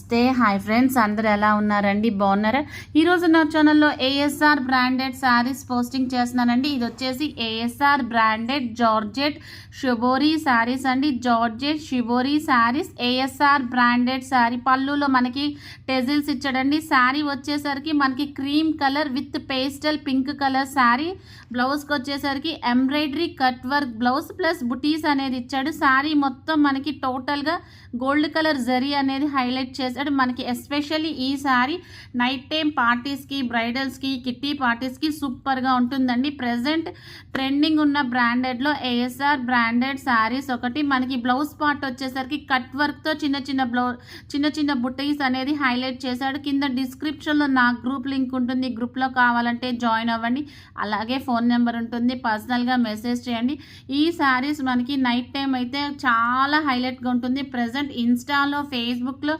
నమస్తే hi friends, అందరూ ఎలా ఉన్నారండి? బాగున్నారా? ఈరోజు నా ఛానల్లో ఏఎస్ఆర్ బ్రాండెడ్ శారీస్ పోస్టింగ్ చేస్తున్నానండి. ఇది వచ్చేసి ASR branded georgette shibori saris అండి. Georgette shibori saris ASR branded sari. పళ్ళులో మనకి టెజిల్స్ ఇచ్చాడండి. శారీ వచ్చేసరికి మనకి cream colour with pastel pink colour sari. బ్లౌజ్కి వచ్చేసరికి embroidery cut work blouse plus బుటీస్ అనేది ఇచ్చాడు. శారీ మొత్తం మనకి టోటల్గా గోల్డ్ కలర్ జరీ అనేది హైలైట్ చేశాడు. మనకి ఎస్పెషల్లీ ఈ శారీ నైట్ టైం పార్టీస్కి, బ్రైడల్స్కి, కిట్టి పార్టీస్కి సూపర్గా ఉంటుందండి. ప్రజెంట్ ట్రెండింగ్ ఉన్న బ్రాండెడ్లో ఏఎస్ఆర్ బ్రాండెడ్ శారీస్ ఒకటి. మనకి బ్లౌజ్ పార్ట్ వచ్చేసరికి కట్ వర్క్తో చిన్న చిన్న బుటీస్ అనేది హైలైట్ చేశాడు. కింద డిస్క్రిప్షన్లో నా గ్రూప్ లింక్ ఉంటుంది. గ్రూప్లో కావాలంటే జాయిన్ అవ్వండి. అలాగే ఫోన్ నెంబర్ ఉంటుంది, పర్సనల్గా మెసేజ్ చేయండి. ఈ శారీస్ మనకి నైట్ టైం అయితే చాలా హైలైట్గా ఉంటుంది. ప్రజెంట్ ఇన్స్టాలో, ఫేస్బుక్లో